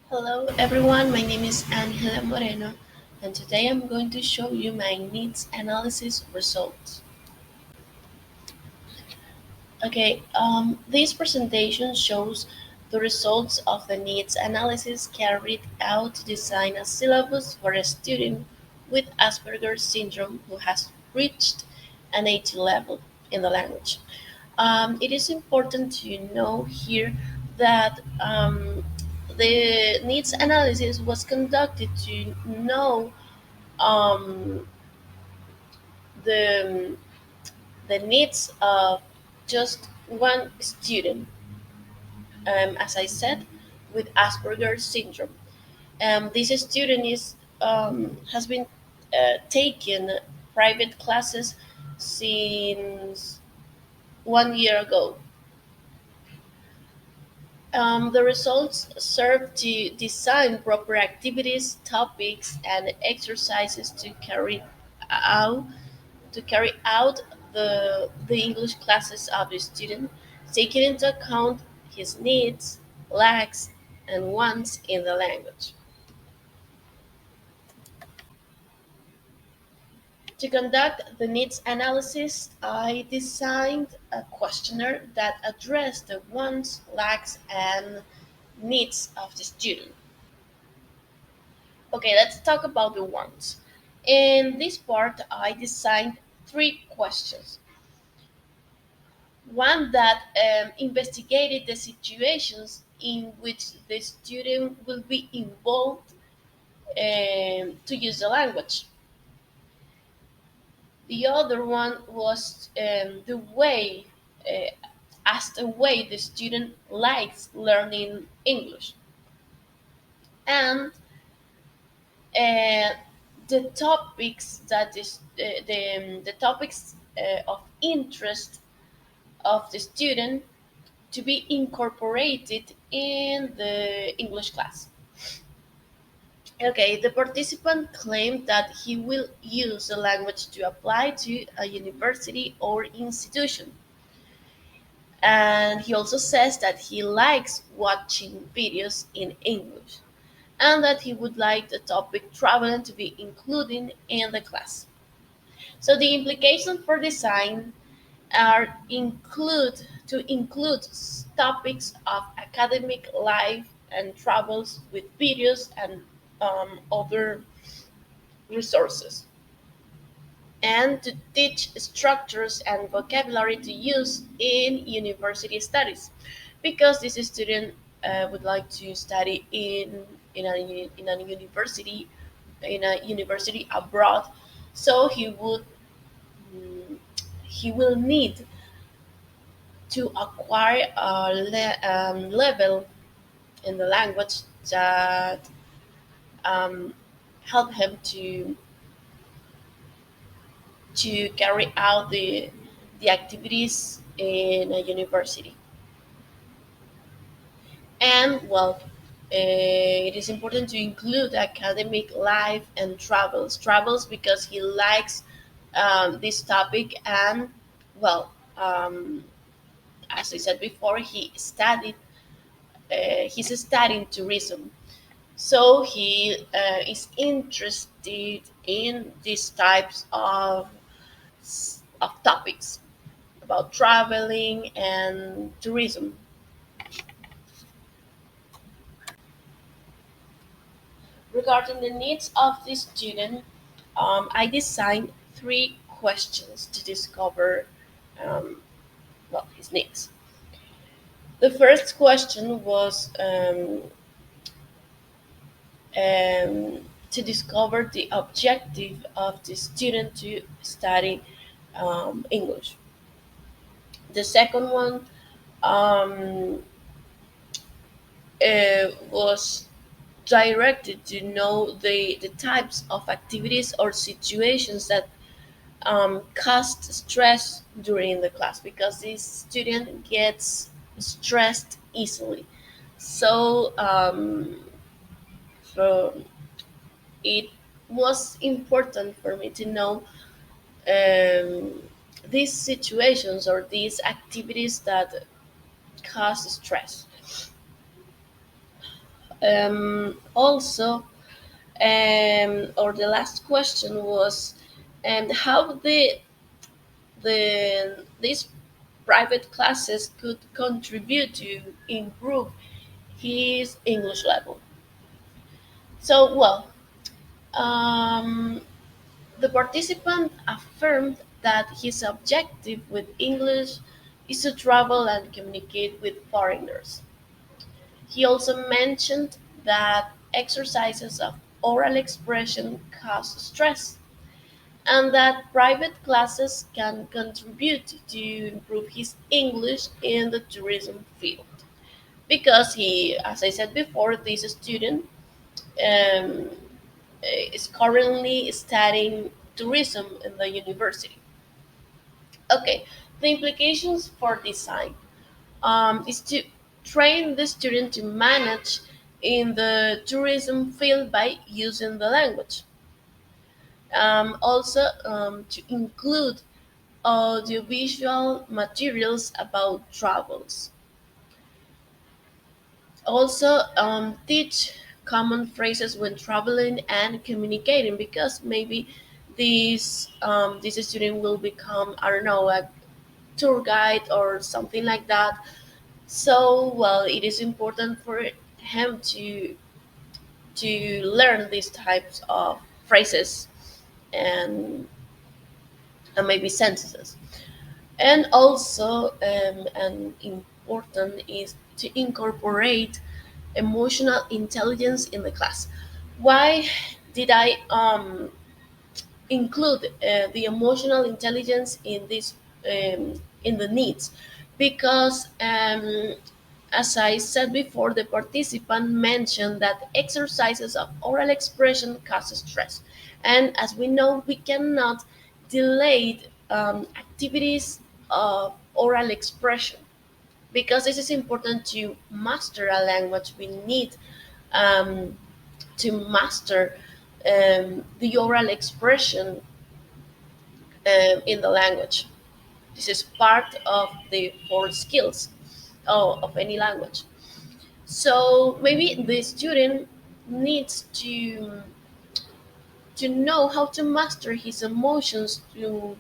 Hello everyone, my name is Angela Moreno and today I'm going to show you my needs analysis results. This presentation shows the results of the needs analysis carried out to design a syllabus for a student with Asperger's syndrome who has reached an 80 level in the language. It is important to know here that the needs analysis was conducted to know um, the, the needs of just one student, as I said, with Asperger's syndrome. This student has been taking private classes since 1 year ago. The results serve to design proper activities, topics, and exercises out to carry out the English classes of the student, taking into account his needs, lacks, and wants in the language. To conduct the needs analysis, I designed a questionnaire that addressed the wants, lacks, and needs of the student. Okay, let's talk about the wants. In this part, I designed three questions. One that investigated the situations in which the student will be involved to use the language. The other one was the way, as the way the student likes learning English. And uh, the topics that is the topics of interest of the student to be incorporated in the English class. Okay, the participant claimed that he will use the language to apply to a university or institution. And he also says that he likes watching videos in English and that he would like the topic traveling to be included in the class. So the implications for design are include topics of academic life and travels with videos and other resources, and to teach structures and vocabulary to use in university studies, because this student would like to study in a university abroad, so he will need to acquire a level in the language that um, help him to carry out the activities in a university. And well, it is important to include academic life and travels because he likes this topic. And well, as I said before, he's studying tourism. So he is interested in these types of topics about traveling and tourism. Regarding the needs of the student, I designed three questions to discover um, his needs. The first question was to discover the objective of the student to study English. The second one um, was directed to know the types of activities or situations that cause stress during the class, because this student gets stressed easily. So, so it was important for me to know um, these situations or these activities that cause stress. Also, or the last question was, how these private classes could contribute to improve his English level. So, well, um, the participant affirmed that his objective with English is to travel and communicate with foreigners. He also mentioned that exercises of oral expression cause stress and that private classes can contribute to improve his English in the tourism field. Because he, as I said before, this student um, is currently studying tourism in the university. Okay, the implications for design is to train the student to manage in the tourism field by using the language. Also, to include audiovisual materials about travels. Also, teach common phrases when traveling and communicating because maybe this student will become, I don't know, a tour guide or something like that. So, well, it is important for him to learn these types of phrases and maybe sentences. And also, and important is to incorporate emotional intelligence in the class. Why did I include the emotional intelligence in the needs? Because as I said before, the participant mentioned that exercises of oral expression cause stress. And as we know, we cannot delay activities of oral expression because this is important to master a language. We need um, to master the oral expression in the language. This is part of the four skills of any language. So maybe the student needs to know how to master his emotions to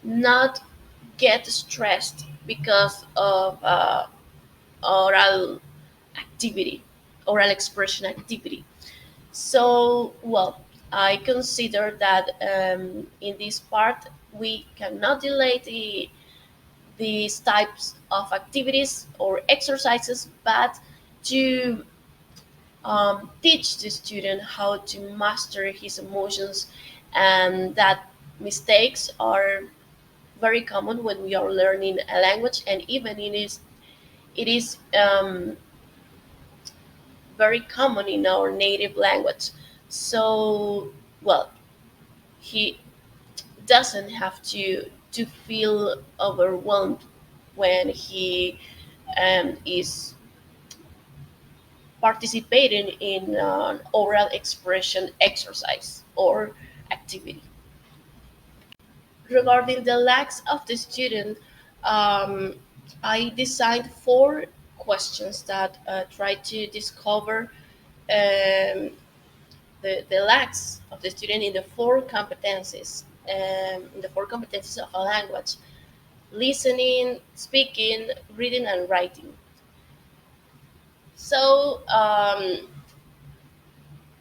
not get stressed because of oral activity, oral expression activity. So, well, I consider that in this part we cannot delay these types of activities or exercises, but to teach the student how to master his emotions, and that mistakes are very common when we are learning a language, and even it is very common in our native language. So, well, he doesn't have to feel overwhelmed when he is participating in an oral expression exercise or activity. Regarding the lacks of the student, um, I designed four questions that try to discover the lacks of the student in the four competencies of a language: listening, speaking, reading, and writing. So,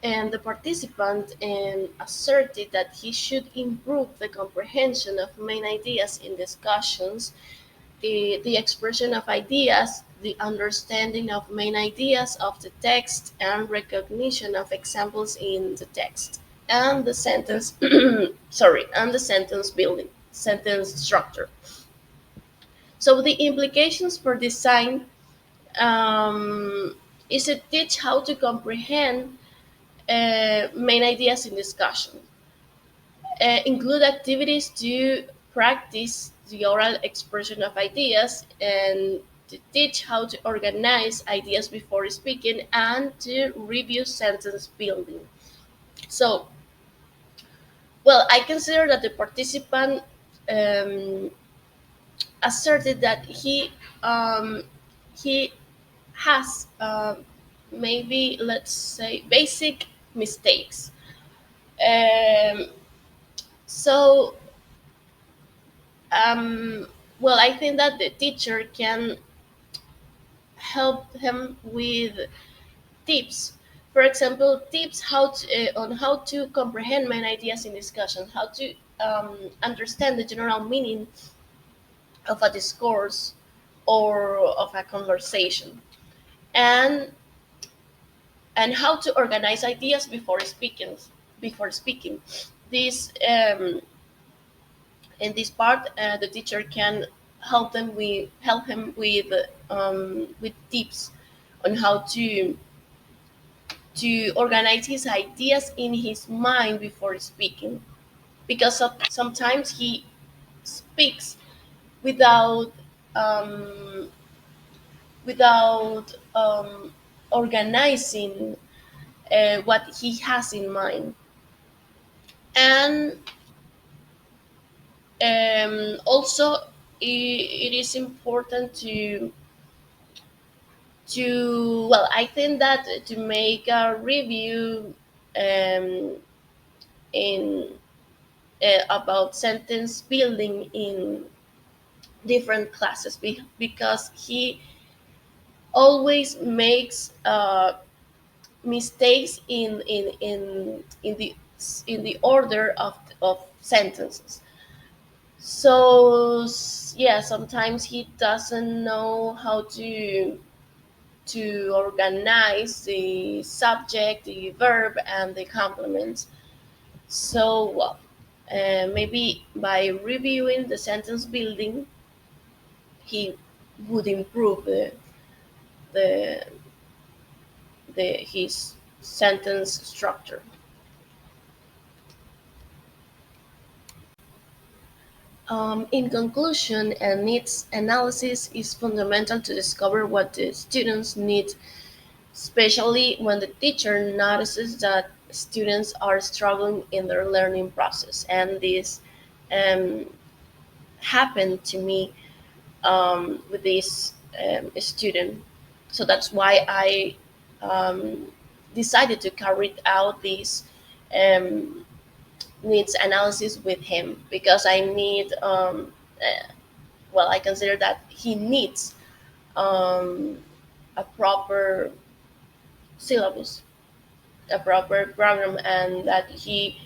and the participant asserted that he should improve the comprehension of main ideas in discussions, the expression of ideas, the understanding of main ideas of the text, and recognition of examples in the text, and the sentence, sorry, and the sentence building, sentence structure. So the implications for design um, is to teach how to comprehend main ideas in discussion, include activities to practice the oral expression of ideas, and to teach how to organize ideas before speaking, and to review sentence building. So, well, I consider that the participant um, asserted that he has. maybe let's say basic mistakes. Um, so, um, well, I think that the teacher can help him with tips. For example, tips on how to comprehend main ideas in discussion, how to understand the general meaning of a discourse or of a conversation, and how to organize ideas before speaking. Before speaking, this in this part, the teacher can help him with tips on how to organize his ideas in his mind before speaking, because sometimes he speaks without um, organizing what he has in mind. And also, it is important to well, I think that to make a review um, in about sentence building in different classes, because he always makes mistakes in the order of sentences. So yeah, sometimes he doesn't know how to organize the subject, the verb, and the complements. So well, maybe by reviewing the sentence building, he would improve the, his sentence structure. In conclusion, a needs analysis is fundamental to discover what the students need, especially when the teacher notices that students are struggling in their learning process. And this um, happened to me with this student. So that's why I um, decided to carry out this um, needs analysis with him, because I need, well, I consider that he needs um, a proper syllabus, a proper program, and that he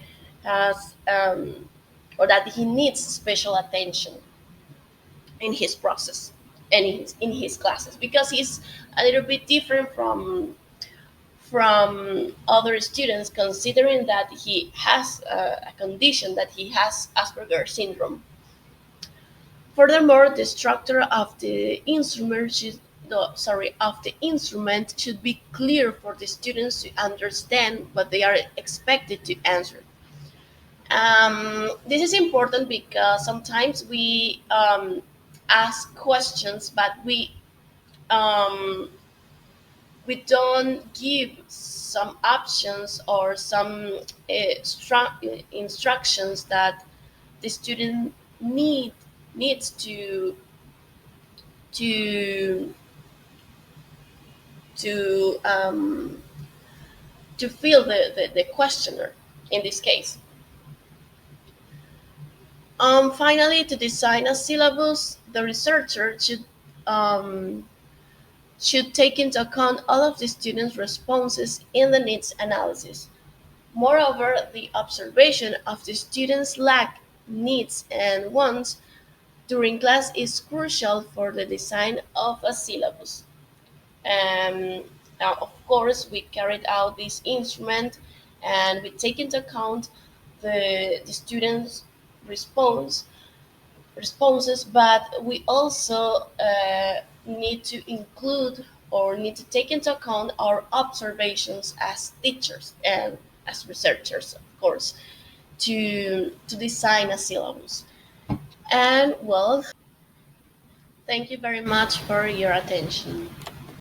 has, or that he needs special attention in his process and in his classes, because he's a little bit different from other students, considering that he has a condition, that he has Asperger syndrome. Furthermore, the structure of the instrument should be clear for the students to understand what they are expected to answer. This is important because sometimes we ask questions, but um, we don't give some options or some instructions that the student needs to to um, to fill the questionnaire in this case. Finally, to design a syllabus, the researcher um, should take into account all of the students' responses in the needs analysis. Moreover, the observation of the students' lack, needs, and wants during class is crucial for the design of a syllabus. Um, Now, of course, we carried out this instrument and we take into account the students' response responses, but we also need to include or need to take into account our observations as teachers and as researchers, of course, to design a syllabus. And well, thank you very much for your attention.